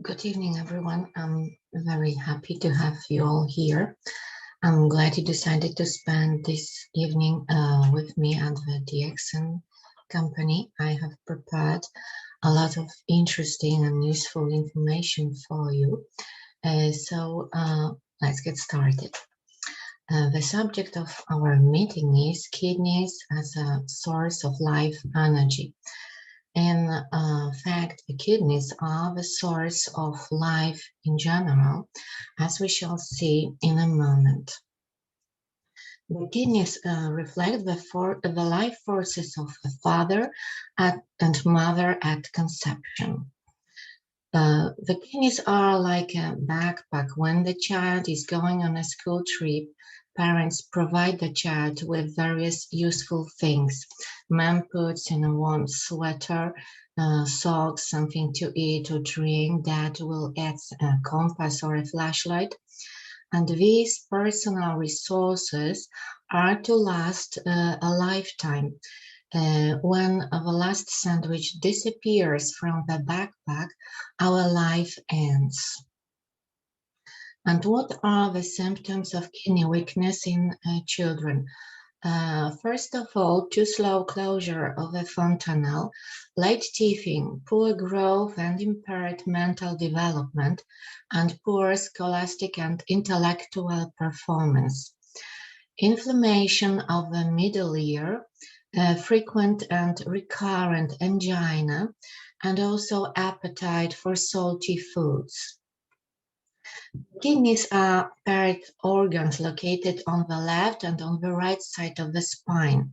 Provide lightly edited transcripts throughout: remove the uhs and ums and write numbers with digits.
Good evening, everyone. I'm very happy to have you all here. I'm glad you decided to spend this evening with me and the DXN company. I have prepared a lot of interesting and useful information for you. Let's get started. The subject of our meeting is kidneys as a source of life energy. In fact, the kidneys are the source of life in general, as we shall see in a moment. The kidneys reflect the life forces of the father and mother at conception. The kidneys are like a backpack. When the child is going on a school trip, parents provide the child with various useful things. Mom puts in a warm sweater, socks, something to eat or drink. Dad will add a compass or a flashlight. And these personal resources are to last a lifetime. When the last sandwich disappears from the backpack, our life ends. And what are the symptoms of kidney weakness in children? First of all, too slow closure of the fontanelle, late teething, poor growth and impaired mental development, and poor scholastic and intellectual performance. Inflammation of the middle ear, frequent and recurrent angina, and also appetite for salty foods. Kidneys are paired organs located on the left and on the right side of the spine.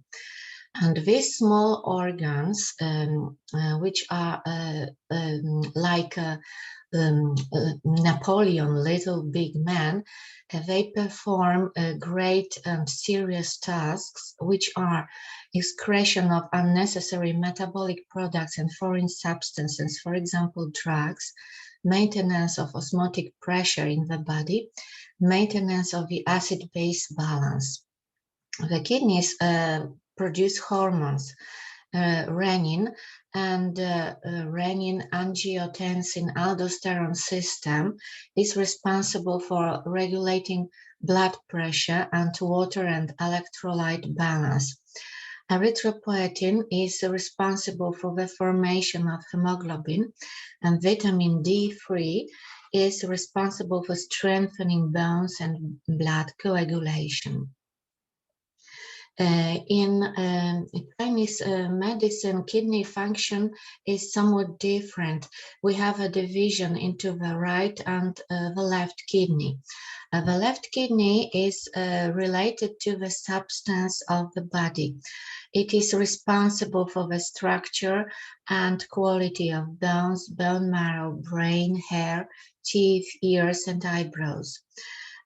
And these small organs, which are like Napoleon, little big man, they perform great and serious tasks, which are excretion of unnecessary metabolic products and foreign substances, for example, drugs, maintenance of osmotic pressure in the body, maintenance of the acid-base balance. The kidneys produce hormones, renin and renin-angiotensin-aldosterone system is responsible for regulating blood pressure and water and electrolyte balance. Erythropoietin is responsible for the formation of hemoglobin, and vitamin D3 is responsible for strengthening bones and blood coagulation. In Chinese medicine, kidney function is somewhat different. We have a division into the right and the left kidney. The left kidney is related to the substance of the body. It is responsible for the structure and quality of bones, bone marrow, brain, hair, teeth, ears, and eyebrows.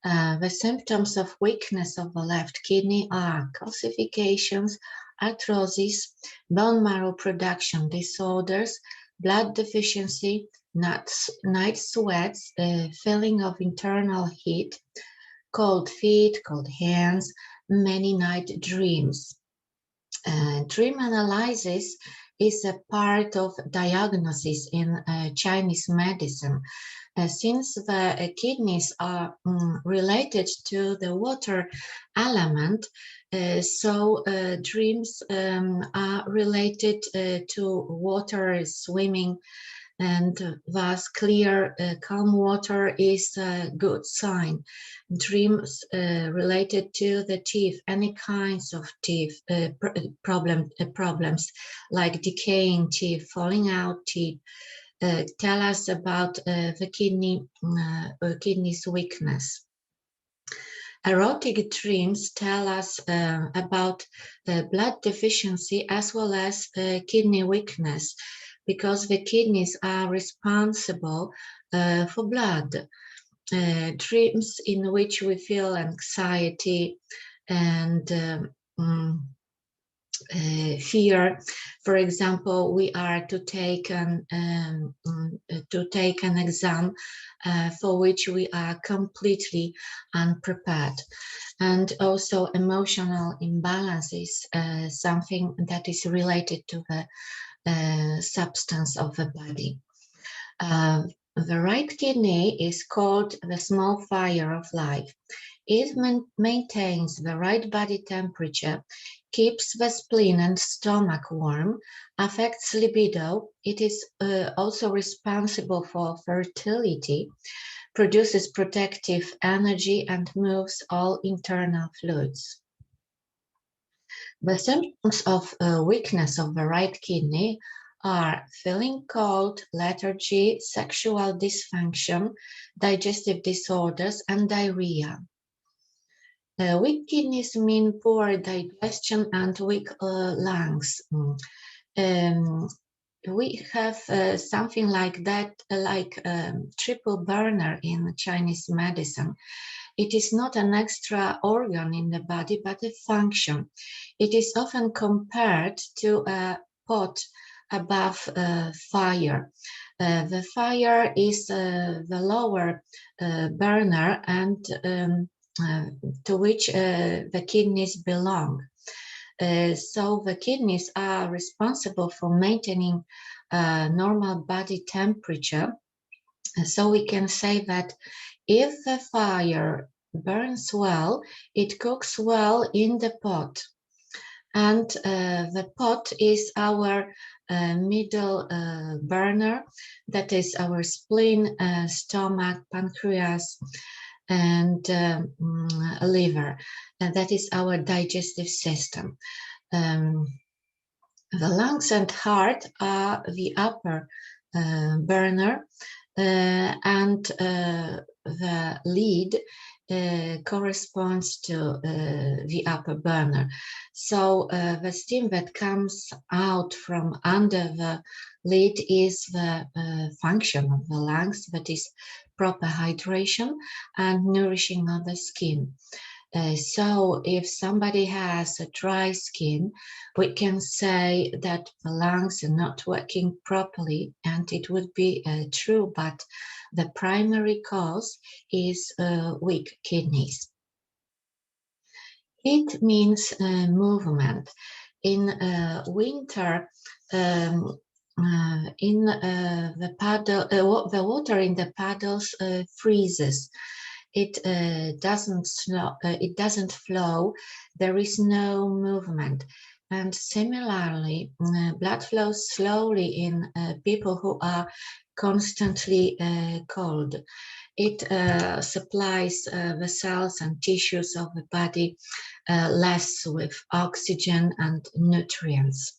The symptoms of weakness of the left kidney are calcifications, arthrosis, bone marrow production disorders, blood deficiency, night sweats, feeling of internal heat, cold feet, cold hands, many night dreams. Dream analysis is a part of diagnosis in Chinese medicine. Since the kidneys are related to the water element, so dreams are related to water, swimming, and thus clear, calm water is a good sign. Dreams related to the teeth, any kinds of teeth problems like decaying teeth, falling out teeth, tell us about the kidney's weakness. Erotic dreams tell us about blood deficiency as well as kidney weakness, because the kidneys are responsible for blood. Dreams in which we feel anxiety and fear. For example, we are to take an exam for which we are completely unprepared. And also emotional imbalance is something that is related to the substance of the body. The right kidney is called the small fire of life. It maintains the right body temperature, keeps the spleen and stomach warm, affects libido. It is also responsible for fertility, produces protective energy, and moves all internal fluids. The symptoms of weakness of the right kidney are feeling cold, lethargy, sexual dysfunction, digestive disorders, and diarrhea. Weak kidneys mean poor digestion and weak lungs. We have something like that, like triple burner in Chinese medicine. It is not an extra organ in the body, but a function. It is often compared to a pot above fire. The fire is the lower burner and to which the kidneys belong. So the kidneys are responsible for maintaining normal body temperature. So we can say that if the fire burns well, it cooks well in the pot. And the pot is our middle burner, that is our spleen, stomach, pancreas, and liver. And that is our digestive system. The lungs and heart are the upper burner, and the lead corresponds to the upper burner. So the steam that comes out from under the lid is the function of the lungs, that is proper hydration and nourishing of the skin. So if somebody has a dry skin, we can say that the lungs are not working properly, and it would be true, but the primary cause is weak kidneys. It means movement. In winter, the paddle, the water in the paddles freezes. It doesn't flow. There is no movement. And similarly, blood flows slowly in people who are constantly cold. It supplies the cells and tissues of the body less with oxygen and nutrients.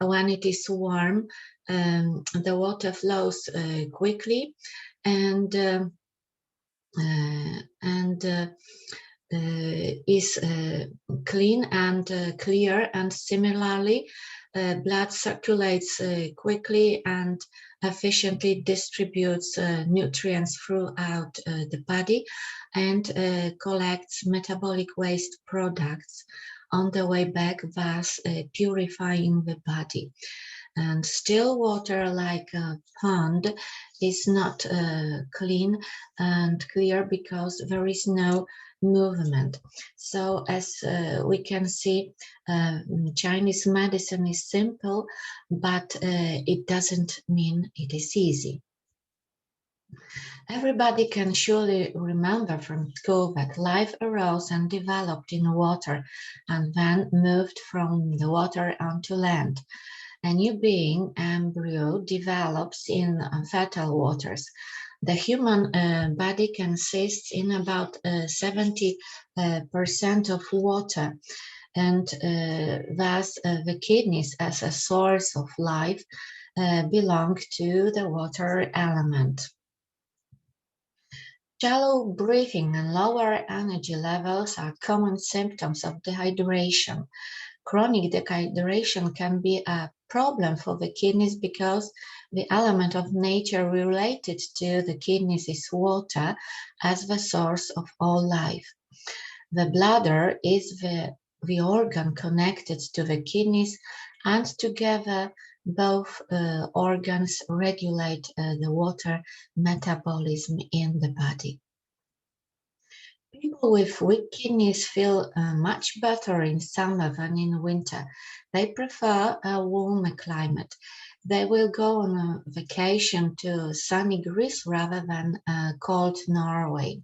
When it is warm, the water flows quickly and is clean and clear, and similarly blood circulates quickly and efficiently distributes nutrients throughout the body and collects metabolic waste products on the way back, thus purifying the body. And still water like a pond is not clean and clear because there is no movement. So as we can see, Chinese medicine is simple, but it doesn't mean it is easy. Everybody can surely remember from school that life arose and developed in water and then moved from the water onto land. A new being, embryo, develops in fertile waters. The human body consists in about 70% of water, and thus the kidneys as a source of life belong to the water element. Shallow breathing and lower energy levels are common symptoms of dehydration. Chronic dehydration can be a problem for the kidneys because the element of nature related to the kidneys is water as the source of all life. The bladder is the organ connected to the kidneys, and together both organs regulate the water metabolism in the body. People with weak kidneys feel much better in summer than in winter. They prefer a warmer climate. they will go on a vacation to sunny Greece rather than cold Norway.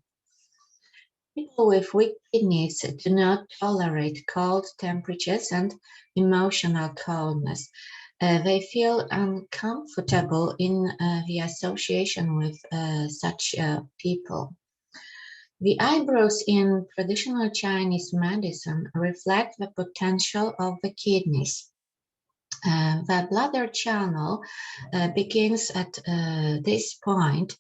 People with weak kidneys do not tolerate cold temperatures and emotional coldness. They feel uncomfortable in the association with such people. The eyebrows in traditional Chinese medicine reflect the potential of the kidneys. The bladder channel begins at this point,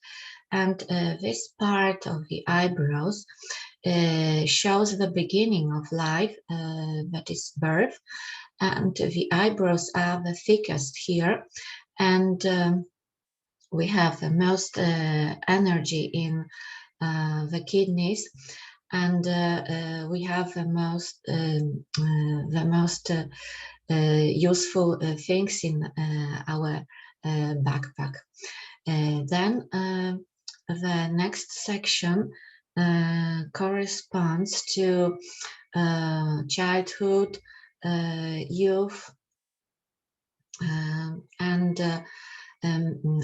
and this part of the eyebrows shows the beginning of life, that is birth, and the eyebrows are the thickest here, and we have the most energy in the kidneys, and we have the most useful things in our backpack. Then the next section corresponds to childhood, youth, and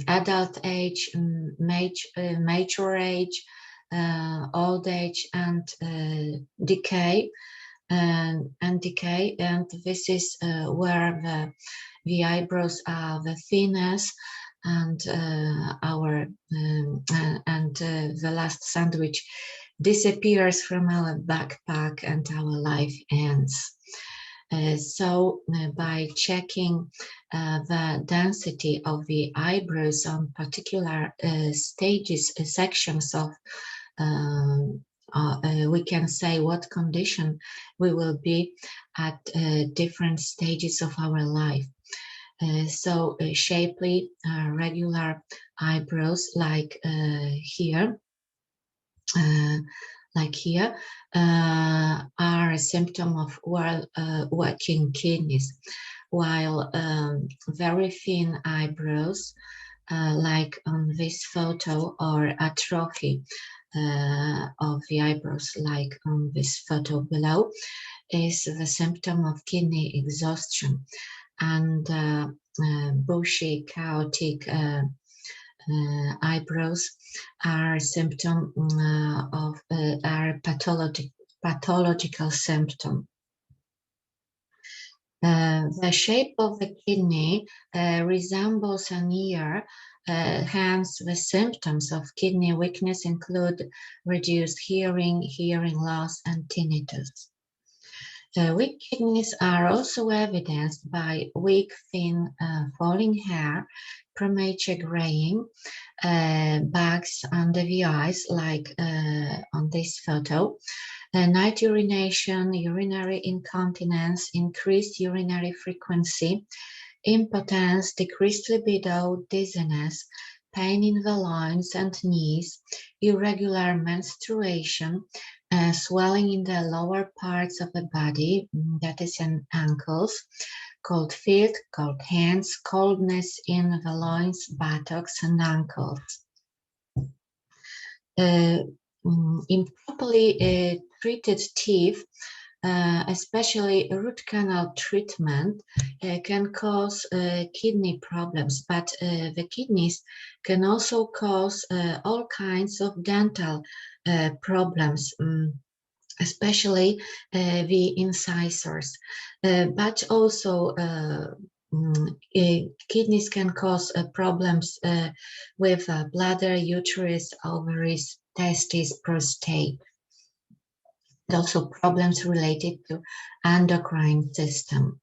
adult age, mature age, old age, and decay. And decay, and this is where the eyebrows are the thinnest, and the last sandwich disappears from our backpack, and our life ends. So by checking the density of the eyebrows on particular sections of we can say what condition we will be at different stages of our life. So shapely, regular eyebrows like here, are a symptom of working kidneys, while very thin eyebrows, like on this photo, or atrophy of the eyebrows, like on this photo below, is the symptom of kidney exhaustion, and bushy, chaotic eyebrows are symptom of are pathological symptom. The shape of the kidney resembles an ear. Hence, the symptoms of kidney weakness include reduced hearing, hearing loss, and tinnitus. Weak kidneys are also evidenced by weak, thin, falling hair, premature graying, bags under the eyes, like on this photo, night urination, urinary incontinence, increased urinary frequency, impotence, decreased libido, dizziness, pain in the loins and knees, irregular menstruation, swelling in the lower parts of the body, that is in ankles, cold feet, cold hands, coldness in the loins, buttocks, and ankles. Improperly treated teeth, especially root canal treatment, can cause kidney problems, but the kidneys can also cause all kinds of dental problems, especially the incisors, but also kidneys can cause problems with bladder, uterus, ovaries, testes, prostate. And also problems related to endocrine system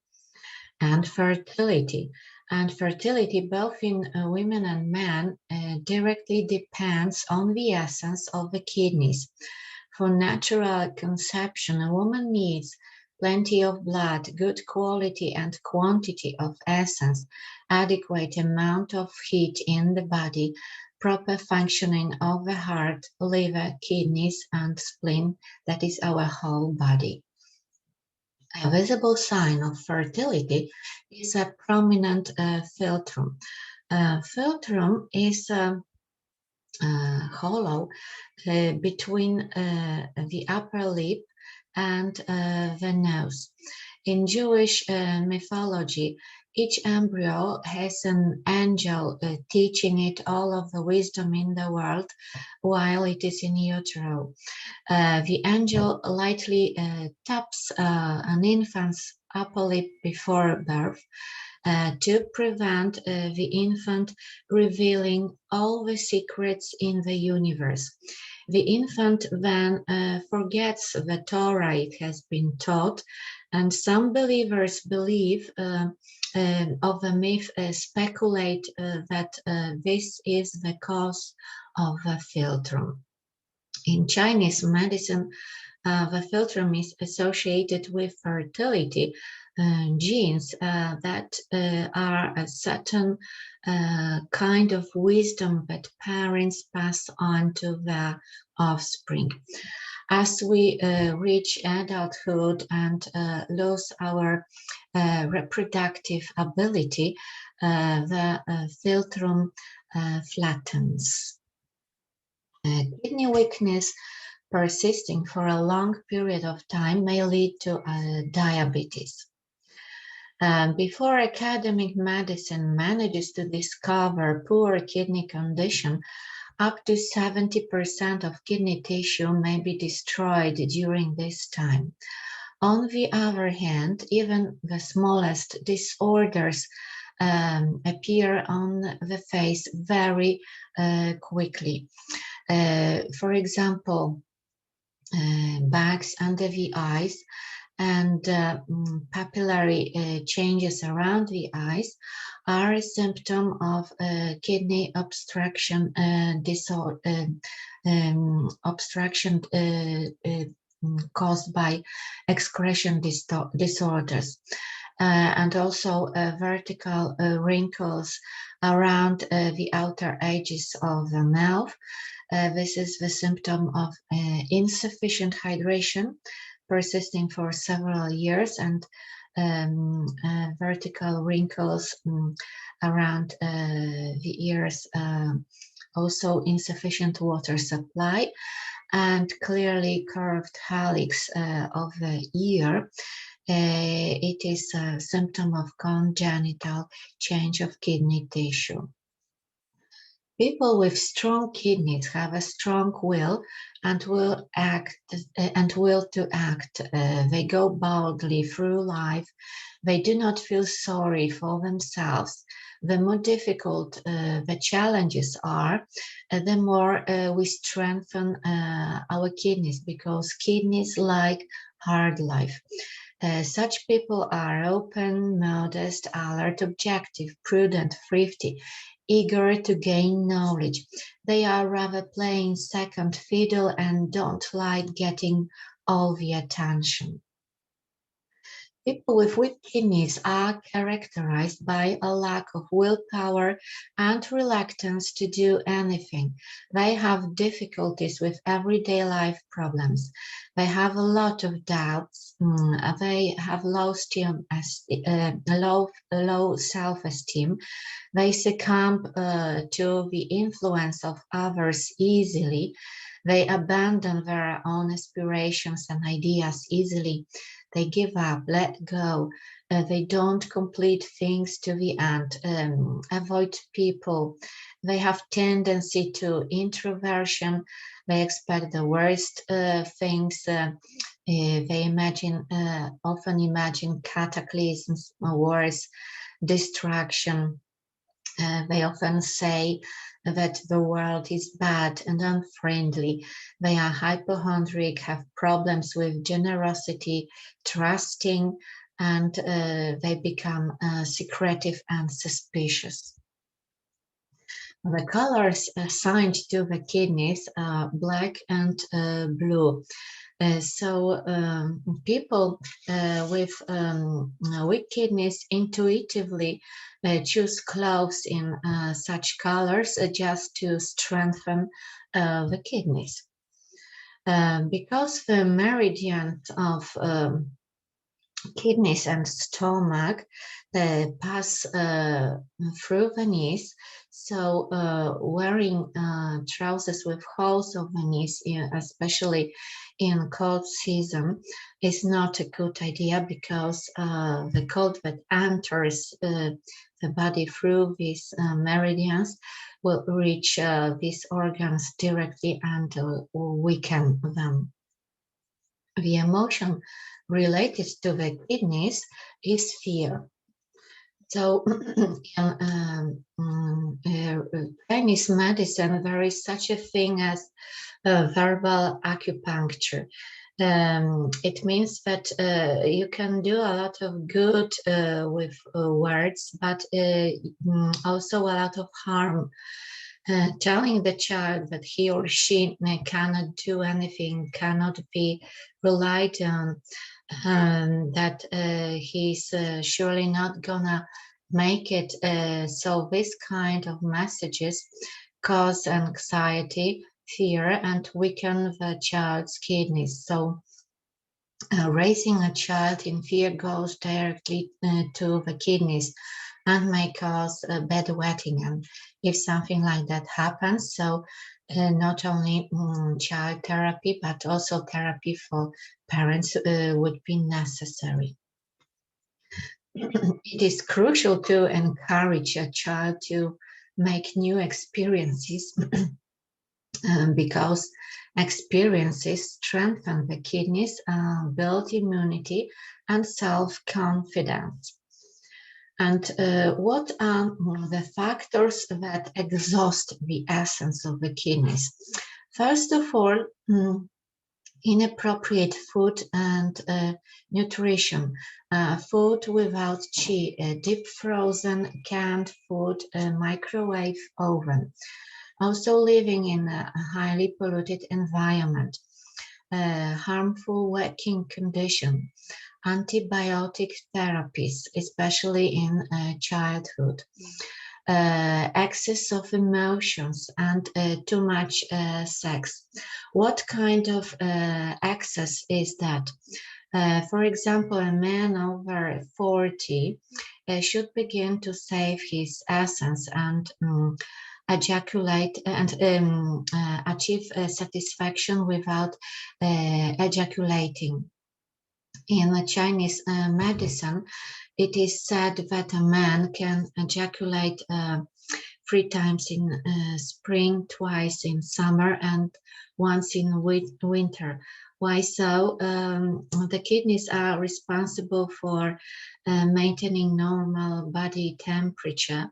and fertility. And fertility, both in women and men, directly depends on the essence of the kidneys. For natural conception, a woman needs plenty of blood, good quality and quantity of essence, adequate amount of heat in the body, proper functioning of the heart, liver, kidneys, and spleen, that is our whole body. A visible sign of fertility is a prominent philtrum. Philtrum is hollow between the upper lip and the nose. In Jewish mythology, Each embryo has an angel teaching it all of the wisdom in the world while it is in utero. The angel lightly taps an infant's upper lip before birth to prevent the infant revealing all the secrets in the universe. The infant then forgets the Torah it has been taught, and some believers believe of the myth speculate that this is the cause of the philtrum. In Chinese medicine, the philtrum is associated with fertility genes that are a certain kind of wisdom that parents pass on to their offspring. As we reach adulthood and lose our reproductive ability, the philtrum flattens. Kidney weakness persisting for a long period of time may lead to diabetes. Before academic medicine manages to discover poor kidney condition, up to 70% of kidney tissue may be destroyed during this time. On the other hand, even the smallest disorders appear on the face very quickly. For example, bags under the eyes and papillary changes around the eyes are a symptom of kidney obstruction obstruction caused by excretion disorders. And also vertical wrinkles around the outer edges of the mouth. This is the symptom of insufficient hydration persisting for several years, and vertical wrinkles around the ears, also insufficient water supply, and clearly curved helix of the ear. It is a symptom of congenital change of kidney tissue. People with strong kidneys have a strong will and will to act. They go boldly through life. They do not feel sorry for themselves. The more difficult the challenges are, the more we strengthen our kidneys, because kidneys like hard life. Such people are open, modest, alert, objective, prudent, thrifty, eager to gain knowledge. They are rather playing second fiddle and don't like getting all the attention. People with weak kidneys are characterized by a lack of willpower and reluctance to do anything. They have difficulties with everyday life problems. They have a lot of doubts. They have low self-esteem. They succumb to the influence of others easily. They abandon their own aspirations and ideas easily. They give up, let go. They don't complete things to the end, avoid people. They have tendency to introversion. They expect the worst things. They often imagine cataclysms, wars, destruction. They often say that the world is bad and unfriendly. They are hypochondriac, have problems with generosity, trusting, and they become secretive and suspicious. The colors assigned to the kidneys are black and blue. So people with weak kidneys intuitively choose clothes in such colors just to strengthen the kidneys. Because the meridians of kidneys and stomach pass through the knees, So wearing trousers with holes of the knees, especially in cold season, is not a good idea, because the cold that enters the body through these meridians will reach these organs directly and weaken them. The emotion related to the kidneys is fear. So in Chinese medicine, there is such a thing as verbal acupuncture. It means that you can do a lot of good with words, but also a lot of harm. Telling the child that he or she cannot do anything, cannot be relied on, that he's surely not gonna make it. So this kind of messages cause anxiety, fear, and weaken the child's kidneys. So raising a child in fear goes directly to the kidneys and may cause bedwetting. And if something like that happens, so not only child therapy, but also therapy for parents would be necessary. It is crucial to encourage a child to make new experiences because experiences strengthen the kidneys, build immunity and self-confidence. And what are the factors that exhaust the essence of the kidneys? First of all, inappropriate food and nutrition. Food without qi, deep frozen, canned food, microwave oven. Also living in a highly polluted environment, harmful working condition, antibiotic therapies, especially in childhood, excess of emotions, and too much sex. What kind of excess is that? For example, a man over 40 should begin to save his essence and ejaculate and achieve satisfaction without ejaculating. In Chinese medicine, it is said that a man can ejaculate 3 times in spring, twice in summer, and once in winter. Why so? The kidneys are responsible for maintaining normal body temperature.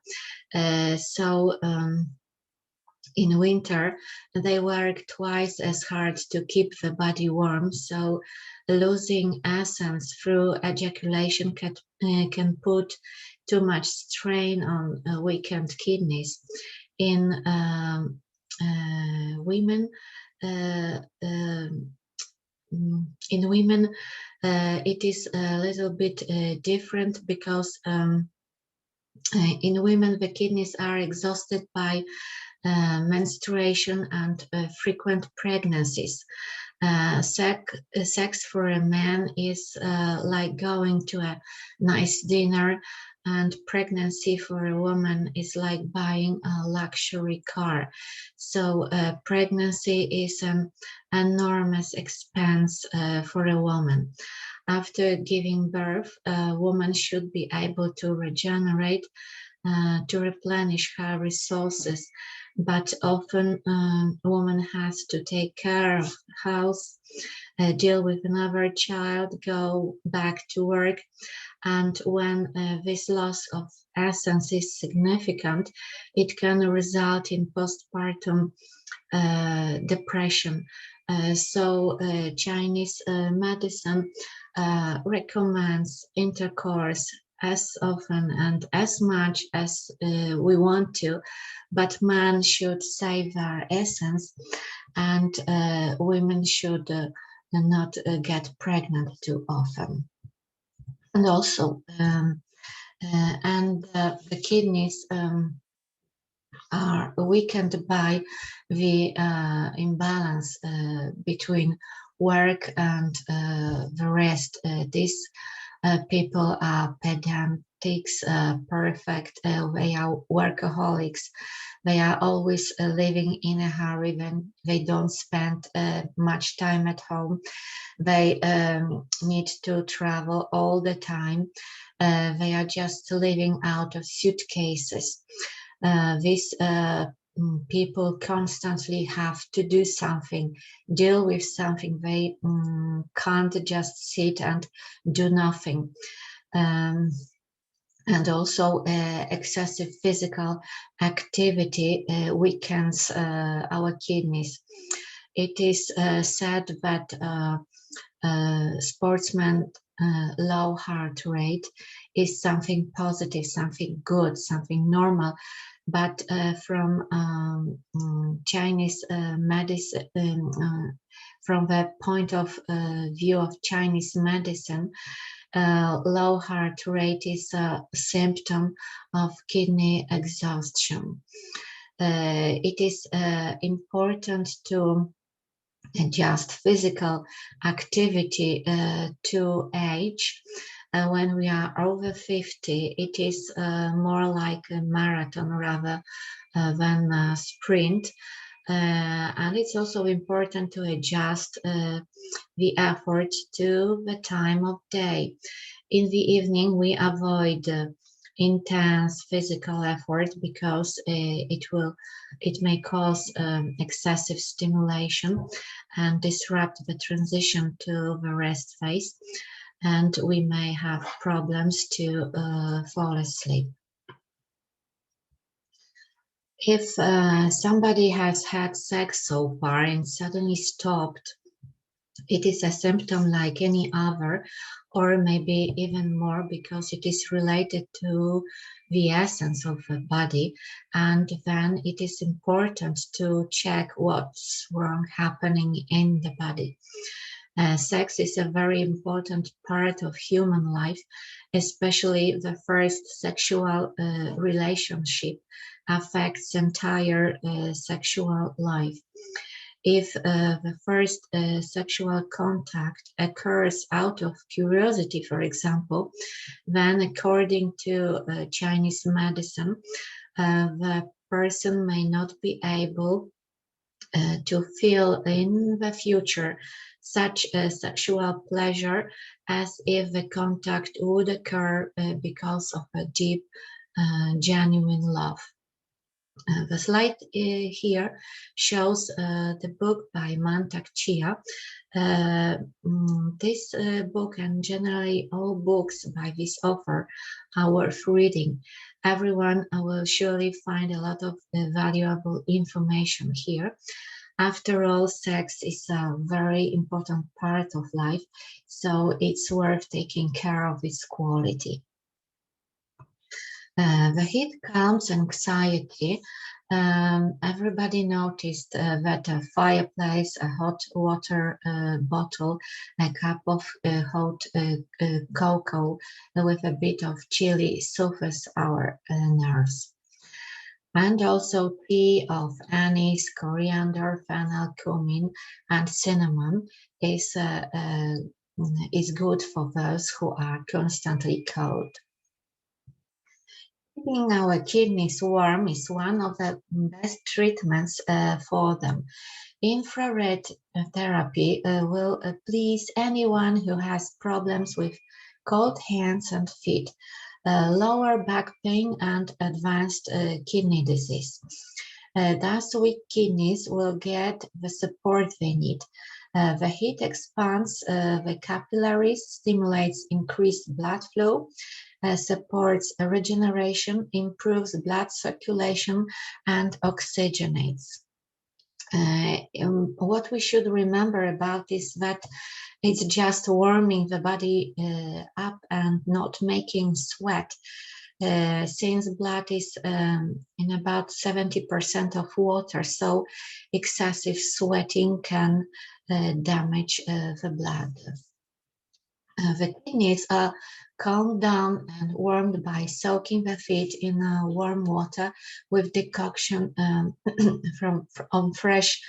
In winter, they work twice as hard to keep the body warm, so losing essence through ejaculation can put too much strain on weakened kidneys. In women, it is a little bit different, because in women the kidneys are exhausted by menstruation and frequent pregnancies. Sex for a man is like going to a nice dinner, and pregnancy for a woman is like buying a luxury car. So pregnancy is an enormous expense for a woman. After giving birth, a woman should be able to regenerate, to replenish her resources, but often a woman has to take care of house, deal with another child, go back to work, and when this loss of essence is significant, it can result in postpartum depression. So Chinese medicine recommends intercourse as often and as much as we want to, but men should save their essence, and women should not get pregnant too often. And also, the kidneys are weakened by the imbalance between work and the rest. This People are pedantics, perfect, they are workaholics, they are always living in a hurry when they don't spend much time at home. They need to travel all the time. They are just living out of suitcases. These people constantly have to do something, deal with something. They can't just sit and do nothing. And also excessive physical activity weakens our kidneys. It is said that sportsman low heart rate is something positive, something good, something normal. But from Chinese medicine, from the point of view of Chinese medicine, low heart rate is a symptom of kidney exhaustion. It is important to adjust physical activity to age. When we are over 50, it is more like a marathon rather than a sprint. And it's also important to adjust the effort to the time of day. In the evening, we avoid intense physical effort because it may cause excessive stimulation and disrupt the transition to the rest phase, and we may have problems to fall asleep. If somebody has had sex so far and suddenly stopped, it is a symptom like any other, or maybe even more, because it is related to the essence of the body. And then it is important to check what's wrong happening in the body. Sex is a very important part of human life, especially the first sexual relationship affects entire sexual life. If the first sexual contact occurs out of curiosity, for example, then according to Chinese medicine, the person may not be able to feel in the future such a sexual pleasure as if the contact would occur because of a deep, genuine love. The slide here shows the book by Mantak Chia. This book, and generally all books by this author, are worth reading. Everyone will surely find a lot of valuable information here. After all, sex is a very important part of life, so it's worth taking care of its quality. The heat calms anxiety. Everybody noticed that a fireplace, a hot water bottle, a cup of hot cocoa with a bit of chili soothes our nerves. And also tea of anise, coriander, fennel, cumin, and cinnamon is good for those who are constantly cold. Keeping our kidneys warm is one of the best treatments for them. Infrared therapy will please anyone who has problems with cold hands and feet, lower back pain, and advanced kidney disease. Thus, weak kidneys will get the support they need. The heat expands the capillaries, stimulates increased blood flow, supports regeneration, improves blood circulation, and oxygenates. What we should remember about is that it's just warming the body up and not making sweat. Since blood is in about 70% of water, so excessive sweating can damage the blood. The kidneys are calmed down and warmed by soaking the feet in warm water with decoction from fresh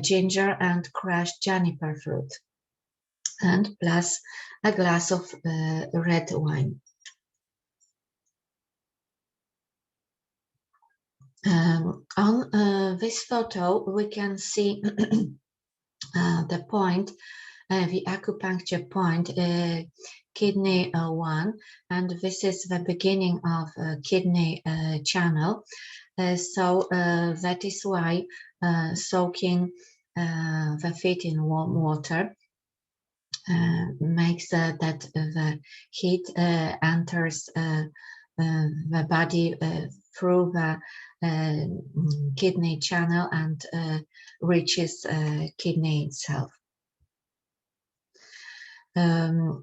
ginger and crushed juniper fruit. and plus a glass of red wine. On this photo, we can see the point, the acupuncture point, kidney 1, and this is the beginning of kidney channel. So that is why soaking the feet in warm water makes that the heat enters the body through the kidney channel and reaches kidney itself. The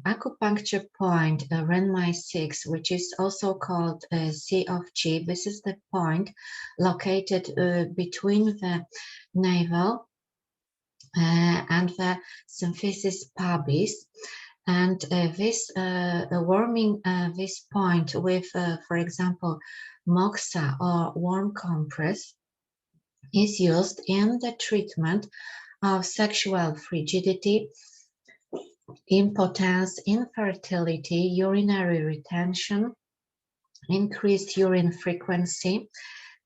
acupuncture point, Renmai 6, which is also called Sea of Chi, this is the point located between the navel and the symphysis pubis. And this warming this point with, for example, moxa or warm compress is used in the treatment of sexual frigidity, impotence, infertility, urinary retention, increased urine frequency,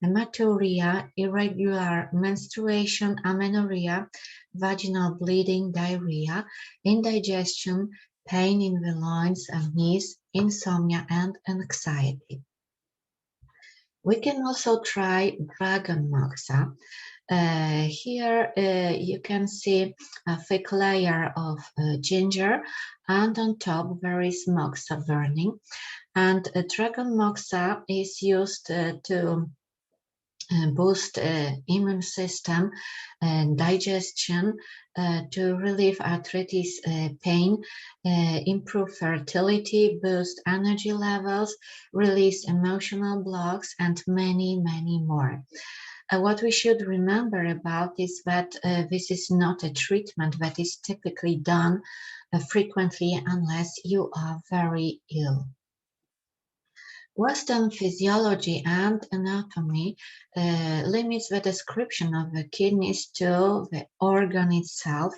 hematuria, irregular menstruation, amenorrhea, vaginal bleeding, diarrhea, indigestion, pain in the loins and knees, insomnia, and anxiety. We can also try dragon moxa. Here you can see a thick layer of ginger, and on top there is moxa burning. And dragon moxa is used to boost immune system and digestion, to relieve arthritis pain, improve fertility, boost energy levels, release emotional blocks, and many, many more. What we should remember about is that this is not a treatment that is typically done frequently unless you are very ill. Western physiology and anatomy limits the description of the kidneys to the organ itself,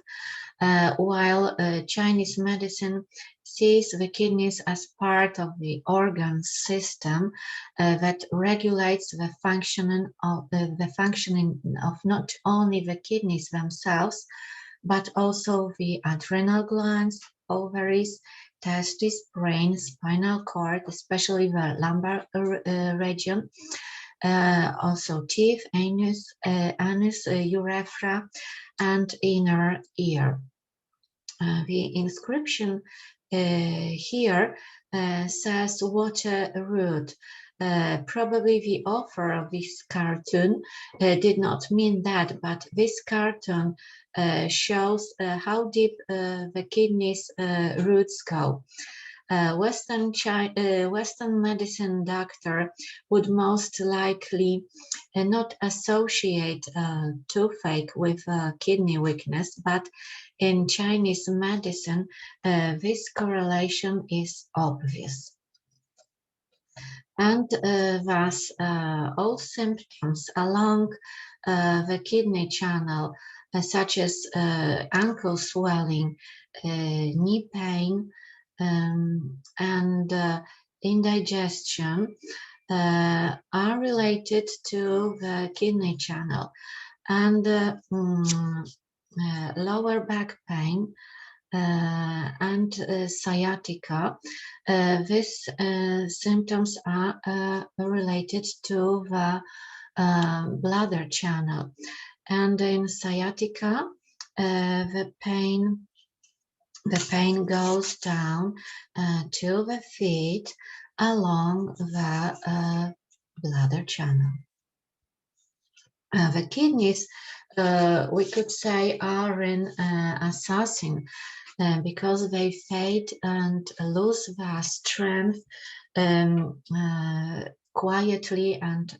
while Chinese medicine sees the kidneys as part of the organ system that regulates the functioning of not only the kidneys themselves, but also the adrenal glands, ovaries, testes, brain, spinal cord, especially the lumbar region, also teeth, anus, urethra, and inner ear. The inscription here says water root. Probably the author of this cartoon did not mean that, but this cartoon shows how deep the kidneys roots go. Western medicine doctor would most likely not associate toothache with kidney weakness, but in Chinese medicine, this correlation is obvious. And thus, all symptoms along the kidney channel, such as ankle swelling, knee pain, and indigestion, are related to the kidney channel. And lower back pain and sciatica, these symptoms are related to the bladder channel. And in sciatica, the pain goes down to the feet along the bladder channel. The kidneys, we could say, are an assassin because they fade and lose their strength quietly and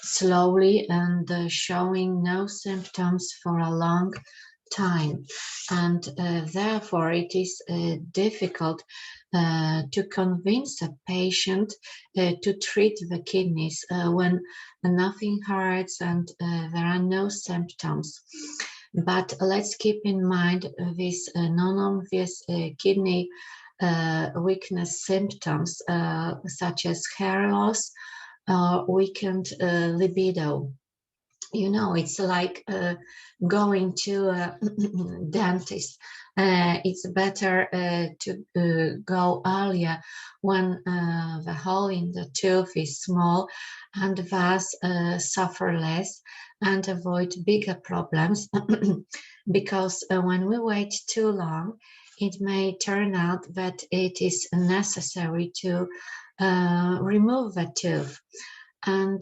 slowly, and showing no symptoms for a long time. And therefore it is difficult to convince a patient to treat the kidneys when nothing hurts and there are no symptoms. But let's keep in mind these non-obvious kidney weakness symptoms such as hair loss, weakened libido. You know, it's like going to a dentist. It's better to go earlier when the hole in the tooth is small, and thus suffer less and avoid bigger problems. Because when we wait too long, it may turn out that it is necessary to remove the tooth, and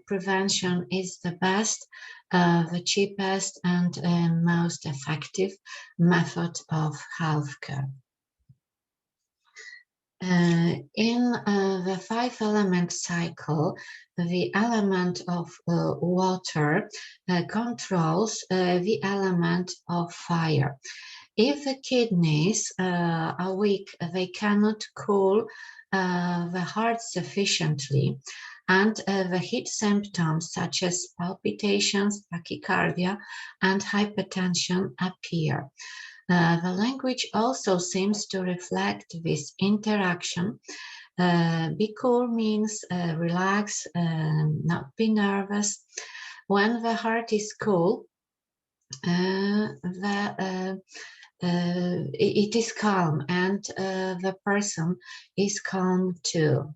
prevention is the best, the cheapest, and most effective method of healthcare. In the 5-element cycle, the element of water controls the element of fire. If the kidneys are weak, they cannot cool the heart sufficiently, and the heat symptoms such as palpitations, tachycardia, and hypertension appear. The language also seems to reflect this interaction. Be cool means relax, not be nervous. When the heart is cool, it is calm, and the person is calm too.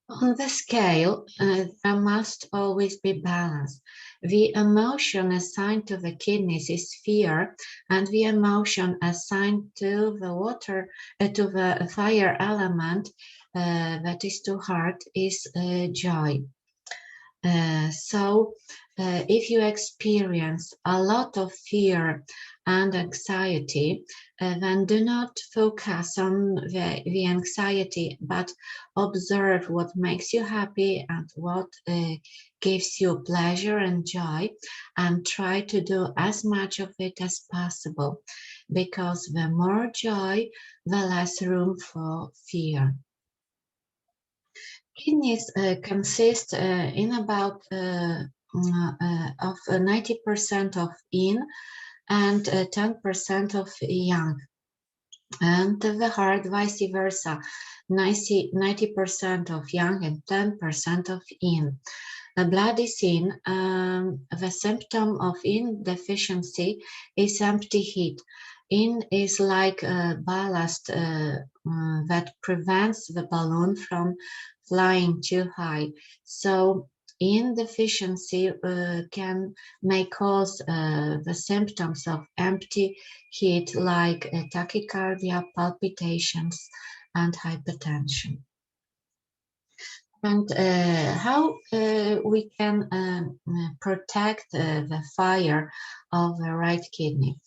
On the scale, there must always be balance. The emotion assigned to the kidneys is fear, and the emotion assigned to the water, to the fire element, that is to heart, is joy. So if you experience a lot of fear and anxiety, then do not focus on the anxiety, but observe what makes you happy and what gives you pleasure and joy, and try to do as much of it as possible, because the more joy, the less room for fear. Kidneys consist in about of 90% of yin and 10% of yang, and the heart vice versa, 90% of yang and 10% of yin. The blood is yin. The symptom of yin deficiency is empty heat. Yin is like a ballast that prevents the balloon from flying too high. So yin deficiency may cause the symptoms of empty heat, like tachycardia, palpitations, and hypertension. And how we can protect the fire of the right kidney?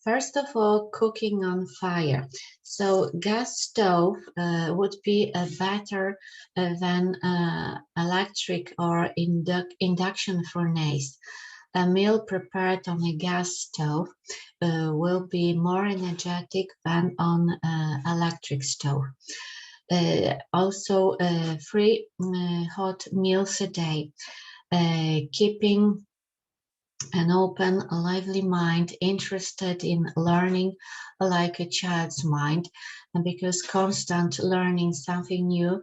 First of all, cooking on fire. So gas stove would be better than electric or induction furnace. A meal prepared on a gas stove will be more energetic than on electric stove. Also, 3 hot meals a day, keeping an open, lively mind, interested in learning like a child's mind, and because constant learning something new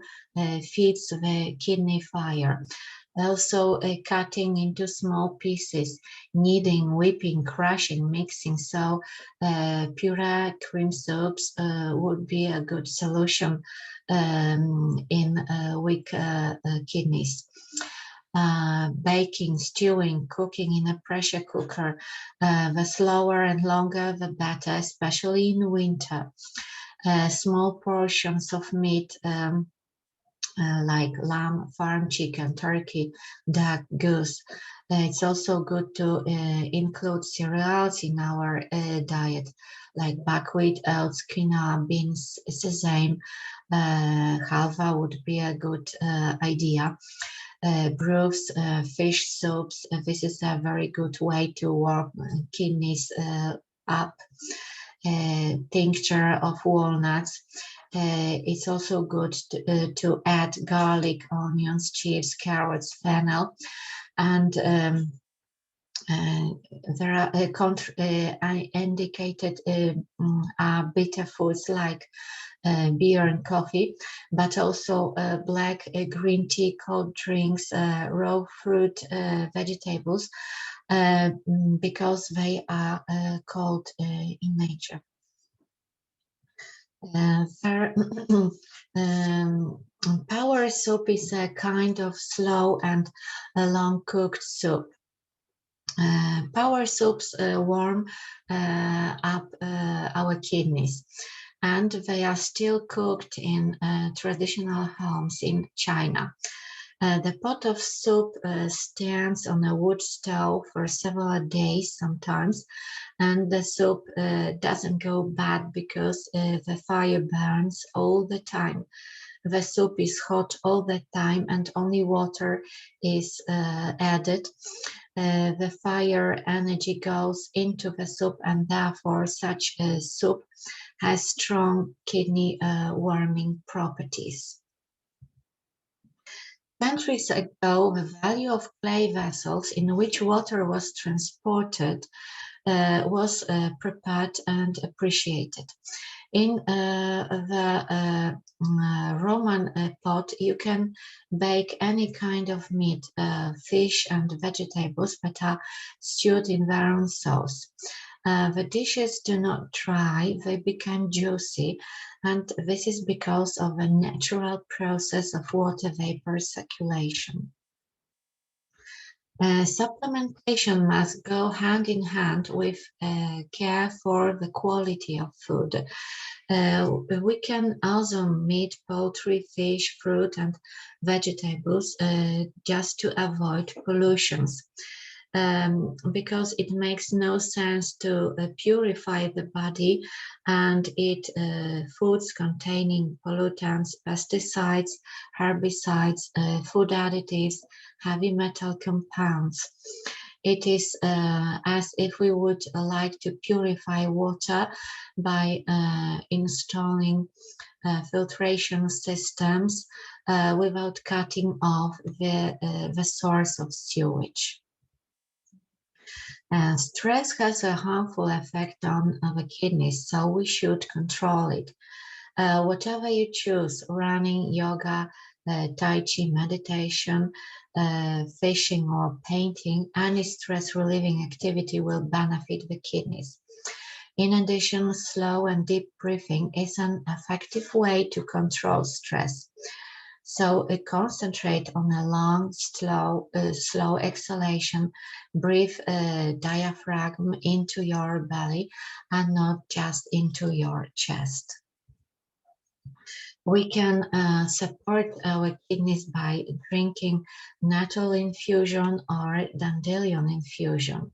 feeds the kidney fire. Also, cutting into small pieces, kneading, whipping, crushing, mixing. So puree, cream soups would be a good solution in weak kidneys. Baking, stewing, cooking in a pressure cooker. The slower and longer, the better, especially in winter. Small portions of meat, like lamb, farm chicken, turkey, duck, goose. It's also good to include cereals in our diet, like buckwheat, oats, quinoa, beans, sesame. Halva would be a good idea. Broths, fish soups. This is a very good way to warm kidneys up. Tincture of walnuts. It's also good to add garlic, onions, chives, carrots, fennel, and There are I indicated bitter foods like beer and coffee, but also black green tea, cold drinks, raw fruit, vegetables, because they are cold in nature. Um, Power soup is a kind of slow and long cooked soup. Power soups warm up our kidneys, and they are still cooked in traditional homes in China. The pot of soup stands on a wood stove for several days sometimes, and the soup doesn't go bad because the fire burns all the time. The soup is hot all the time and only water is added. The fire energy goes into the soup, and therefore such a soup has strong kidney warming properties. Centuries ago, the value of clay vessels in which water was transported was prepared and appreciated. In the Roman pot, you can bake any kind of meat, fish and vegetables that are stewed in their own sauce. The dishes do not dry, they become juicy, and this is because of a natural process of water vapor circulation. Supplementation must go hand in hand with care for the quality of food. We can also meat, poultry, fish, fruit, and vegetables just to avoid pollutions. Because it makes no sense to purify the body and eat foods containing pollutants, pesticides, herbicides, food additives, heavy metal compounds. It is as if we would like to purify water by installing filtration systems without cutting off the source of sewage. Stress has a harmful effect on the kidneys, so we should control it. Whatever you choose, running, yoga, Tai Chi, meditation, fishing or painting, any stress relieving activity will benefit the kidneys. In addition, slow and deep breathing is an effective way to control stress. So concentrate on a long, slow exhalation. Breathe diaphragm into your belly and not just into your chest. We can support our kidneys by drinking natural infusion or dandelion infusion.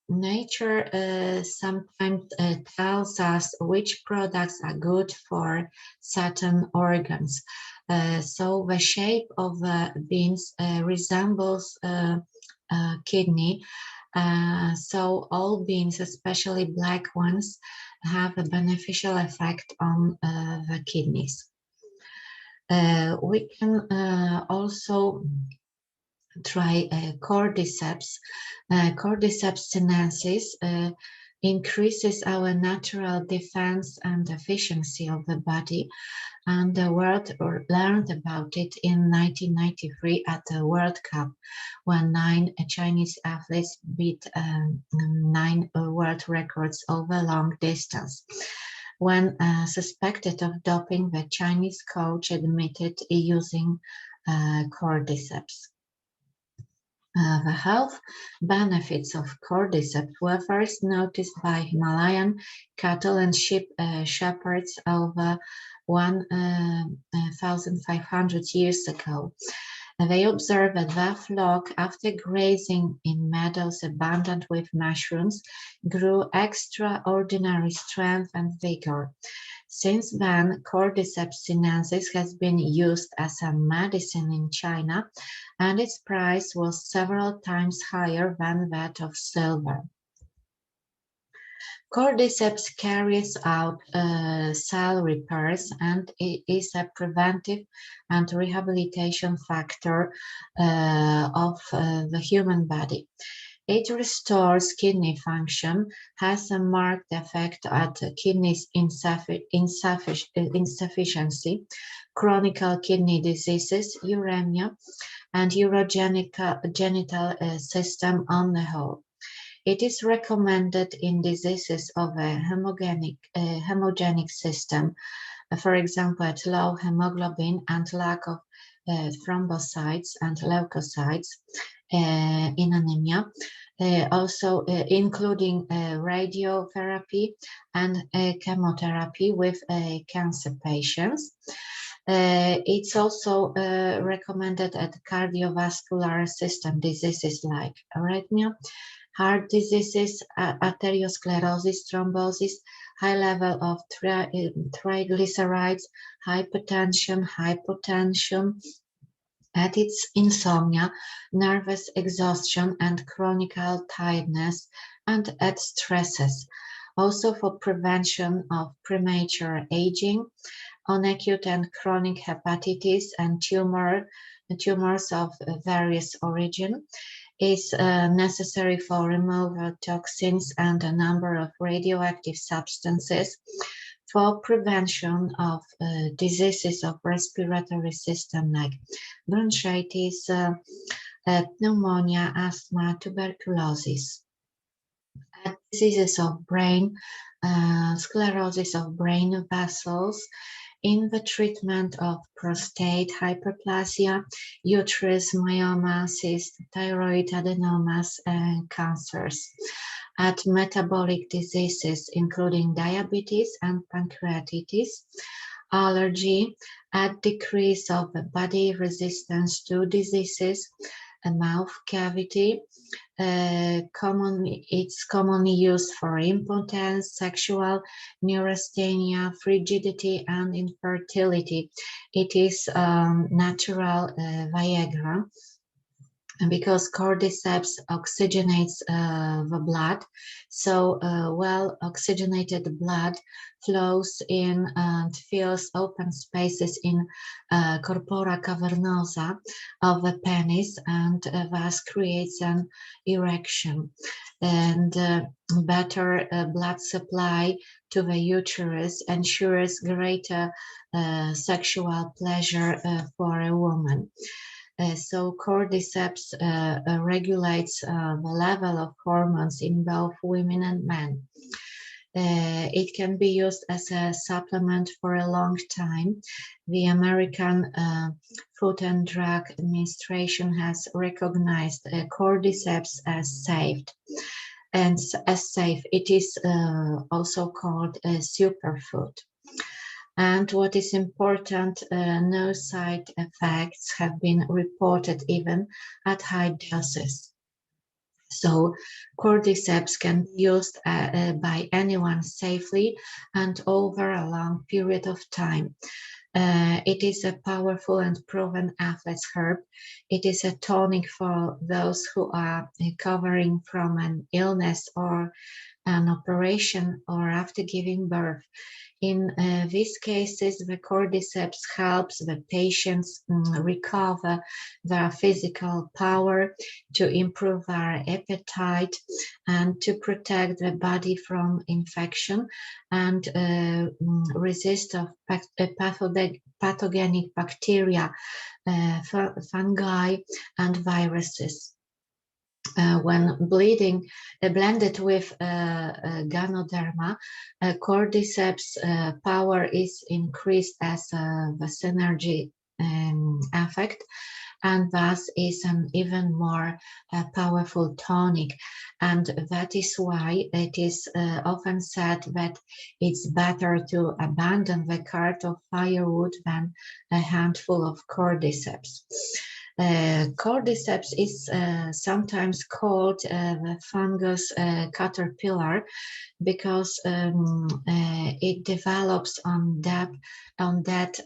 Nature sometimes tells us which products are good for certain organs. So the shape of the beans resembles kidney. So all beans, especially black ones, have a beneficial effect on the kidneys. We can also try Cordyceps. Cordyceps sinensis increases our natural defense and efficiency of the body, and the world learned about it in 1993 at the World Cup, when 9 Chinese athletes beat 9 world records over long distance. When suspected of doping, the Chinese coach admitted using Cordyceps. The health benefits of Cordyceps were first noticed by Himalayan cattle and sheep shepherds over 1,500 years ago. They observed that their flock, after grazing in meadows abundant with mushrooms, grew extraordinary strength and vigor. Since then, Cordyceps sinensis has been used as a medicine in China, and its price was several times higher than that of silver. Cordyceps carries out cell repairs and it is a preventive and rehabilitation factor of the human body. It restores kidney function, has a marked effect at kidney insufficiency, chronic kidney diseases, uremia, and urogenital system on the whole. It is recommended in diseases of a hemogenic system, for example, at low hemoglobin and lack of thrombocytes and leukocytes in anemia, also including radiotherapy and chemotherapy with cancer patients. It's also recommended at cardiovascular system diseases like arrhythmia, heart diseases, arteriosclerosis, thrombosis, high level of triglycerides, hypertension, hypotension, at its insomnia, nervous exhaustion, and chronic tiredness, and at stresses. Also for prevention of premature aging, on acute and chronic hepatitis and tumors of various origin, is necessary for removal of toxins and a number of radioactive substances, for prevention of diseases of respiratory system like bronchitis, pneumonia, asthma, tuberculosis, diseases of brain, sclerosis of brain vessels, in the treatment of prostate hyperplasia, uterus myoma, cyst, thyroid adenomas, and cancers, at metabolic diseases including diabetes and pancreatitis, allergy, at decrease of body resistance to diseases, a mouth cavity. It's commonly used for impotence, sexual neurasthenia, frigidity, and infertility. It is natural Viagra. And because Cordyceps oxygenates the blood, so well oxygenated blood flows in and fills open spaces in corpora cavernosa of the penis, and thus creates an erection. And better blood supply to the uterus ensures greater sexual pleasure for a woman. So Cordyceps regulates the level of hormones in both women and men. It can be used as a supplement for a long time. The American Food and Drug Administration has recognized Cordyceps as safe. And as safe, it is also called a superfood. And what is important, no side effects have been reported even at high doses. So Cordyceps can be used by anyone safely and over a long period of time. It is a powerful and proven athlete's herb. It is a tonic for those who are recovering from an illness or an operation or after giving birth. In these cases, the Cordyceps helps the patients recover their physical power, to improve their appetite, and to protect the body from infection and resist of pathogenic bacteria, fungi, and viruses. When blended with Ganoderma, Cordyceps power is increased as the synergy effect, and thus is an even more powerful tonic. And that is why it is often said that it's better to abandon the cart of firewood than a handful of Cordyceps. Cordyceps is sometimes called the fungus caterpillar because it develops on that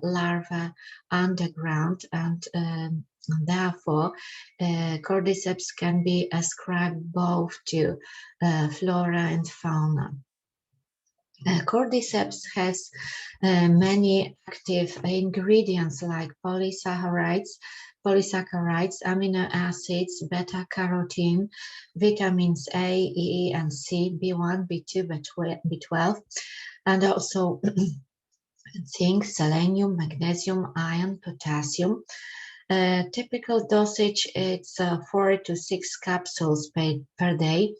larva underground, and therefore Cordyceps can be ascribed both to flora and fauna. Cordyceps has many active ingredients like polysaccharides, amino acids, beta-carotene, vitamins A, E, and C, B1, B2, B12, and also zinc, selenium, magnesium, iron, potassium. Typical dosage is 4 to 6 capsules per day,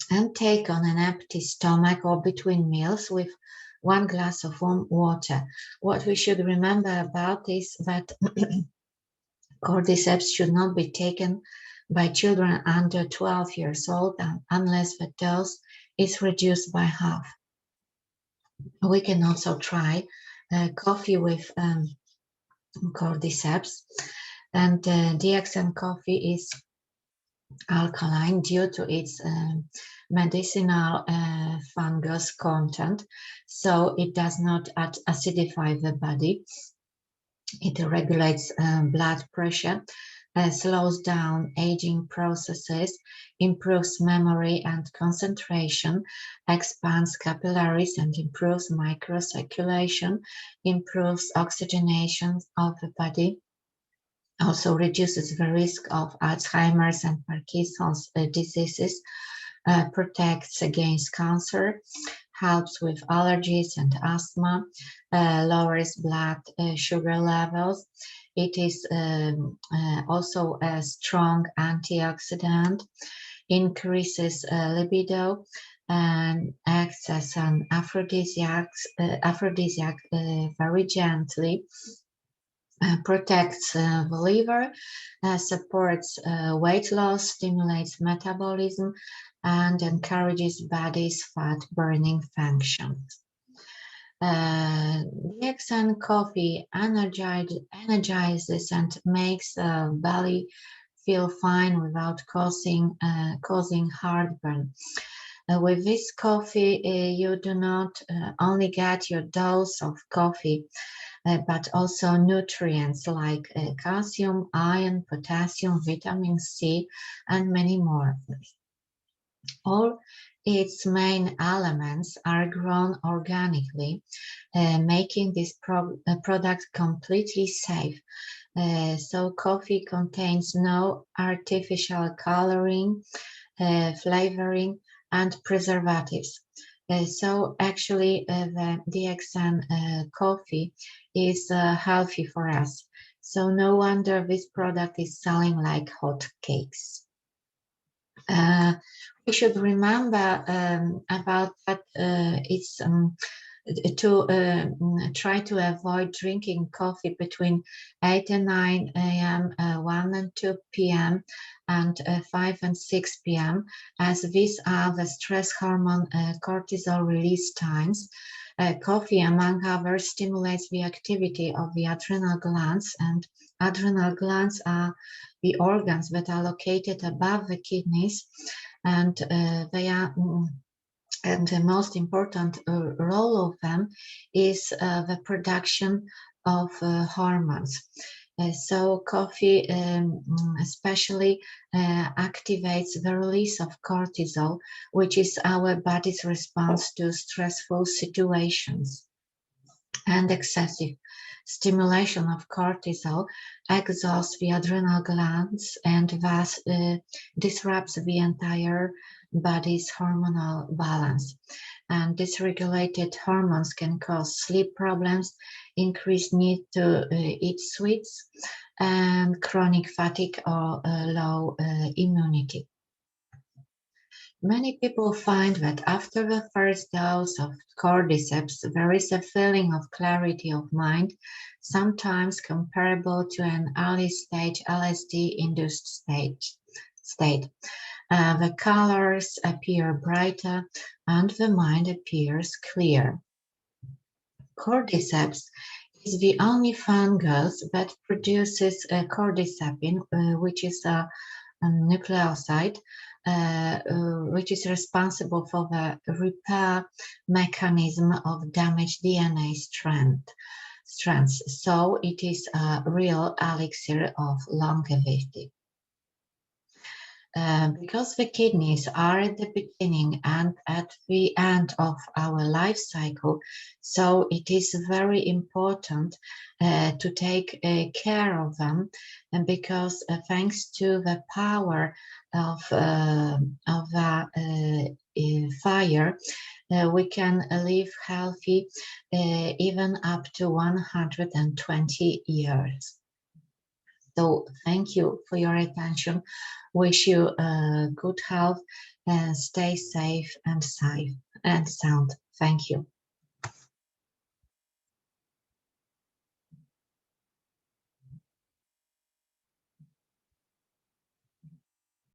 and take on an empty stomach or between meals with 1 glass of warm water. What we should remember about is that Cordyceps should not be taken by children under 12 years old unless the dose is reduced by half. We can also try coffee with Cordyceps, and DXN coffee is alkaline due to its medicinal fungus content, so it does not acidify the body. It regulates blood pressure, slows down aging processes, improves memory and concentration, expands capillaries and improves microcirculation, improves oxygenation of the body, also reduces the risk of Alzheimer's and Parkinson's diseases, protects against cancer, helps with allergies and asthma, lowers blood sugar levels. It is also a strong antioxidant, increases libido, and acts as an aphrodisiac very gently. Protects the liver, supports weight loss, stimulates metabolism, and encourages body's fat burning function. DXN coffee energizes and makes the belly feel fine without causing heartburn. With this coffee, you do not only get your dose of coffee, but also nutrients like calcium, iron, potassium, vitamin C, and many more. All its main elements are grown organically, making this product completely safe. So coffee contains no artificial coloring, flavoring, and preservatives. So actually the DXN coffee is healthy for us. So no wonder this product is selling like hotcakes. We should remember about that it's to try to avoid drinking coffee between 8 and 9 a.m., 1 and 2 p.m., and 5 and 6 p.m., as these are the stress hormone cortisol release times. Coffee, among others, stimulates the activity of the adrenal glands, and adrenal glands are the organs that are located above the kidneys, and they are and the most important role of them is the production of hormones. So coffee especially activates the release of cortisol, which is our body's response to stressful situations. And excessive stimulation of cortisol exhausts the adrenal glands and thus disrupts the entire body's hormonal balance. And dysregulated hormones can cause sleep problems, increased need to eat sweets, and chronic fatigue or low immunity. Many people find that after the first dose of Cordyceps, there is a feeling of clarity of mind, sometimes comparable to an early-stage LSD-induced state. The colors appear brighter and the mind appears clear. Cordyceps is the only fungus that produces cordyceps, which is a nucleoside, which is responsible for the repair mechanism of damaged DNA strands. So it is a real elixir of longevity. Because the kidneys are at the beginning and at the end of our life cycle, so it is very important to take care of them, and because thanks to the power of the fire, we can live healthy even up to 120 years. So thank you for your attention. Wish you good health and stay safe and sound. Thank you.